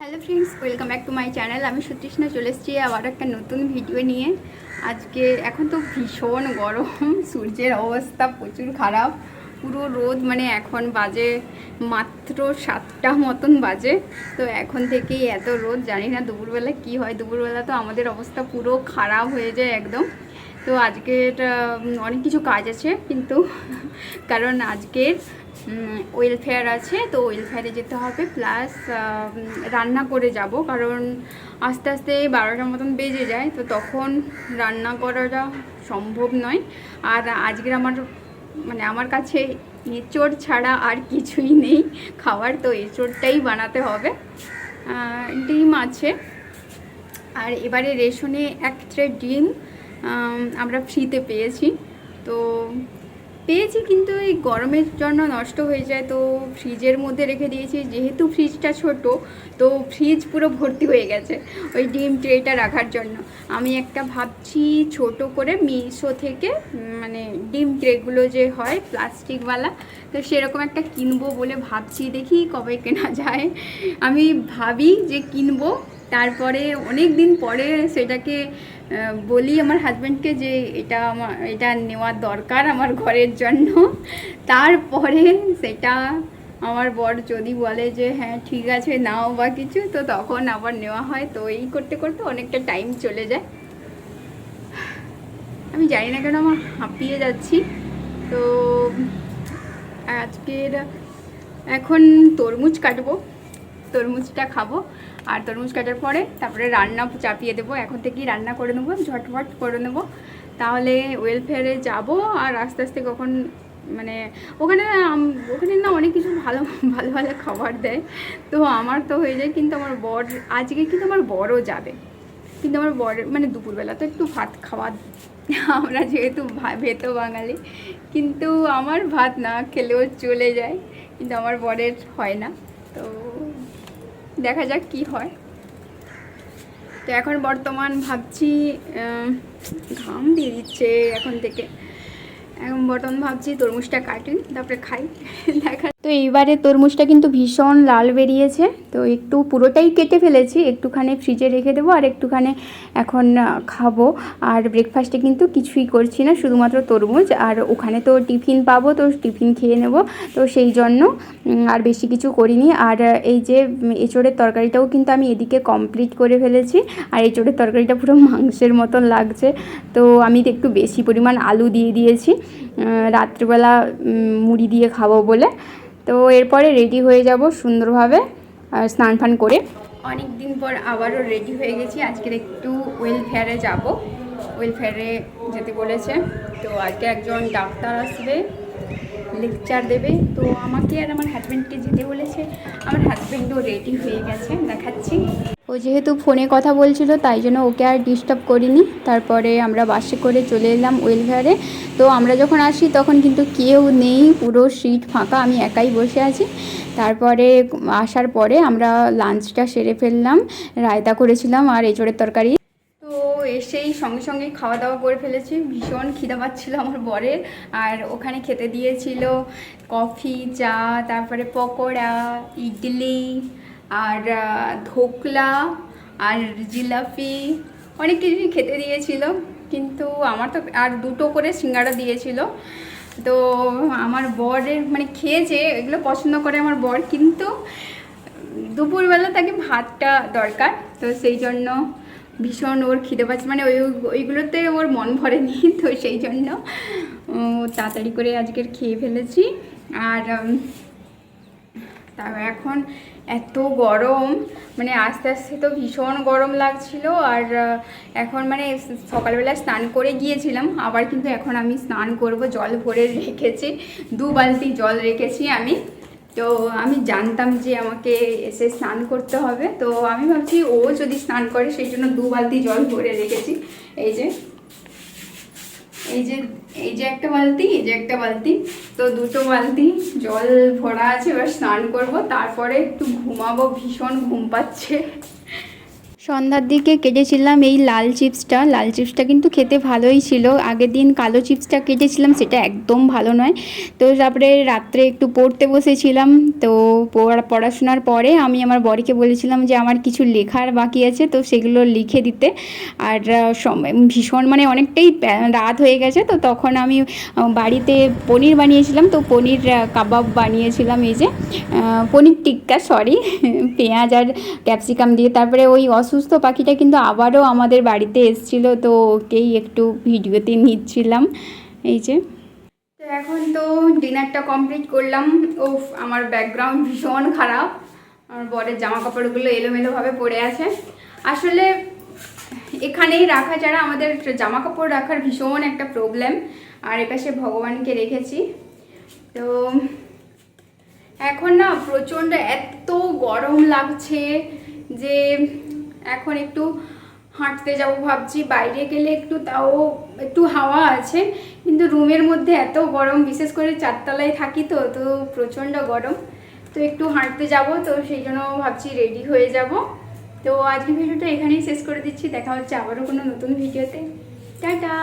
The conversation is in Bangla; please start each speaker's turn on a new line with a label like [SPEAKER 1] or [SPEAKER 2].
[SPEAKER 1] Hello friends, welcome back to my channel. আমি সুতৃষ্ণা চলে এসেছি আবার একটা নতুন ভিডিও নিয়ে। আজকে এখন তো ভীষণ গরম, সূর্যের অবস্থা প্রচুর খারাপ, পুরো রোদ। মানে এখন বাজে মাত্র 7টা মতন বাজে, তো এখন থেকেই এত রোদ। জানি না দুপুরবেলা কি হয়। দুপুরবেলা তো আমাদের অবস্থা পুরো খারাপ হয়ে যায় একদম। তো আজকের অনেক কিছু কাজ আছে কিন্তু কারণ আজকের ওয়েলফেয়ার আছে, তো ওয়েলফেয়ারে যেতে হবে, প্লাস রান্না করে যাব, কারণ আস্তে আস্তে 12টার মতন বেজে যায়, তো তখন রান্না করাটা সম্ভব নয়। আর আজকের আমার কাছে এঁচোড় ছাড়া আর কিছুই নেই খাবার, তো এঁচোড়টাই বানাতে হবে। ডিম আছে, আর এবারে রেশনে এক ট্রে ডিম আমরা ফ্রিতে পেয়েছি, কিন্তু এই গরমের জন্য নষ্ট হয়ে যায়, তো ফ্রিজের মধ্যে রেখে দিয়েছি। যেহেতু ফ্রিজটা ছোট, তো ফ্রিজ পুরো ভর্তি হয়ে গেছে ওই ডিম ট্রেটা রাখার জন্য। আমি একটা ভাবছি ছোট করে মিশো থেকে, মানে ডিম ট্রেগুলো যে হয় প্লাস্টিকওয়ালা, তো সেরকম একটা কিনবো বলে ভাবছি। দেখি কবে কেনা যায়। আমি ভাবি যে কিনবো, তারপরে অনেক দিন পরে সেটাকে বলি আমার হাজব্যান্ডকে যে এটা নেওয়ার দরকার আমার ঘরের জন্য। তারপরে সেটা আমার বর যদি বলে যে হ্যাঁ ঠিক আছে নাও বা কিছু, তো তখন আবার নেওয়া হয়। তো এই করতে করতে অনেকটা টাইম চলে যায়। আমি জানি না কেন আমার হাঁপিয়ে যাচ্ছি। তো আজকের এখন তরমুজ কাটবো, তরমুজটা খাবো, আর তরমুজ কাটার পরে তারপরে রান্না চাপিয়ে দেবো। এখন থেকেই রান্না করে নেবো, ঝটফট করে নেবো, তাহলে ওয়েলফেয়ারে যাব। আর আস্তে আস্তে কখন মানে ওখানে না অনেক কিছু ভালো ভালো ভালো খাবার দেয়, তো আমার তো হয়ে যায়। কিন্তু আমার বর আজকে, কিন্তু আমার বরও যাবে, কিন্তু আমার বর মানে দুপুরবেলা তো একটু ভাত খাওয়া, আমরা যেহেতু ভেতো বাঙালি, কিন্তু আমার ভাত না খেলেও চলে যায়, কিন্তু আমার বরের হয় না। তো দেখা যাক কি হয়। তো এখন বর্তমান ভাবছি, ঘাম দিয়ে দিচ্ছে এখন থেকে, এখন বর্তমান ভাবছি তরমুজটা কাটি তারপরে খাই। দেখা। তো এইবারে তরমুজটা কিন্তু ভীষণ লাল বেরিয়েছে, তো একটু পুরোটাই কেটে ফেলেছি, একটুখানি ফ্রিজে রেখে দেবো আর একটুখানি এখন খাবো। আর ব্রেকফাস্টে কিন্তু কিছুই করছি না, শুধুমাত্র তরমুজ। আর ওখানে তো টিফিন পাবো, তো টিফিন খেয়ে নেব, তো সেই জন্য আর বেশি কিছু করিনি। আর এই যে এঁচোড়ের তরকারিটাও কিন্তু আমি এদিকে কমপ্লিট করে ফেলেছি, আর এঁচোড়ের তরকারিটা পুরো মাংসের মতন লাগছে। তো আমি একটু বেশি পরিমাণ আলু দিয়ে দিয়েছি রাত্রিবেলা মুড়ি দিয়ে খাবো বলে। তো এরপরে রেডি হয়ে যাব সুন্দরভাবে স্নান ফান করে। অনেক দিন পর আবারও রেডি হয়ে গেছি। আজকের একটু ওয়েলফেয়ারে যাব, ওয়েলফেয়ারে যেতে বলেছে। তো আজকে একজন ডাক্তার আসবে, লেকচার দেবে, তো আমাকে আর আমার হাজব্যান্ডকে যেতে বলেছে। আমার হাজব্যান্ডও রেডি হয়ে গেছে, দেখাচ্ছি। ও যেহেতু ফোনে কথা বলছিল, তাই জন্য ওকে আর ডিস্টার্ব করিনি। তারপরে আমরা বাসে করে চলে এলাম ওয়েলফেয়ারে। তো আমরা যখন আসি তখন কিন্তু কেউ নেই, পুরো সিট ফাঁকা, আমি একাই বসে আছি। তারপরে আসার পরে আমরা লাঞ্চটা সেরে ফেললাম, রায়তা করেছিলাম আর এঁচোড়ের তরকারি। তো এসেই সঙ্গে সঙ্গে খাওয়া দাওয়া করে ফেলেছি, ভীষণ খিদা পাচ্ছিল আমার বরের। আর ওখানে খেতে দিয়েছিল কফি, চা, তারপরে পকোড়া, ইডলি, আর ধোকলা, আর জিলাপি, অনেক কিছুই খেতে দিয়েছিল। কিন্তু আমার তো আর দুটো করে সিঙ্গাড়া দিয়েছিল। তো আমার বরের মানে খেয়েছে, এগুলো পছন্দ করে আমার বর, কিন্তু দুপুরবেলা তাকে ভাতটা দরকার, তো সেই জন্য ভীষণ ওর খিদে পাচ্ছে, মানে ওইগুলোতে ওর মন ভরেনি, তো সেই জন্য তাড়াতাড়ি করে আজকের খেয়ে ফেলেছি। আর তারপর এখন এত গরম, মানে আস্তে আস্তে তো ভীষণ গরম লাগছিল। আর এখন মানে সকালবেলা স্নান করে গিয়েছিলাম, আবার কিন্তু এখন আমি স্নান করব, জল ভরে রেখেছি, 2 বালতি জল রেখেছি আমি। তো আমি জানতাম যে আমাকে এসে স্নান করতে হবে, তো আমি ভাবছি ও যদি স্নান করে, সেই জন্য 2 বালতি জল ভরে রেখেছি। এই যে এই যে একটা বালতি, এই যে একটা বালতি, তো 2টো বালতি জল ভরা আছে। এবার স্নান করব, তারপরে একটু ঘুমাবো, ভীষণ ঘুম পাচ্ছে। সন্ধ্যার দিকে কেটেছিলাম এই লাল চিপসটা কিন্তু খেতে ভালোই ছিল। আগের দিন কালো চিপসটা কেটেছিলাম, সেটা একদম ভালো নয়। তো তারপরে রাত্রে একটু পড়তে বসেছিলাম, তো পড়াশোনার পরে আমি আমার বরকে বলেছিলাম যে আমার কিছু লেখার বাকি আছে, তো সেগুলো লিখে দিতে। আর ভীষণ মানে অনেকটাই রাত হয়ে গেছে, তো তখন আমি বাড়িতে পনির বানিয়েছিলাম, তো পনির কাবাব বানিয়েছিলাম, এই যে পনির টিক্কা, সরি, পেঁয়াজ আর ক্যাপসিকাম দিয়ে। তারপরে ওই অসুস্থ পাখিটা কিন্তু আবারও আমাদের বাড়িতে এসেছিলো, তো ওকেই একটু ভিডিওতে নিচ্ছিলাম, এই যে। তো এখন তো ডিনারটা কমপ্লিট করলাম। ওফ, আমার ব্যাকগ্রাউন্ড ভীষণ খারাপ, আমার বরের জামা কাপড়গুলো এলোমেলোভাবে পড়ে আছে। আসলে এখানেই রাখা ছাড়া আমাদের জামা কাপড় রাখার ভীষণ একটা প্রবলেম। আর এপাশে ভগবানকে রেখেছি। তো এখন না প্রচণ্ড এত গরম লাগছে যে এখন একটু হাঁটতে যাব ভাবছি। বাইরে গেলে একটু তাও একটু হাওয়া আছে, কিন্তু রুমের মধ্যে এত গরম, বিশেষ করে 4 তলায় থাকি, তো তো প্রচণ্ড গরম। তো একটু হাঁটতে যাব, তো সেই জন্য ভাবছি রেডি হয়ে যাব। তো আজকের ভিডিওটা এখানেই শেষ করে দিচ্ছি। দেখা হচ্ছে আবারও কোনো নতুন ভিডিওতে। টাটা।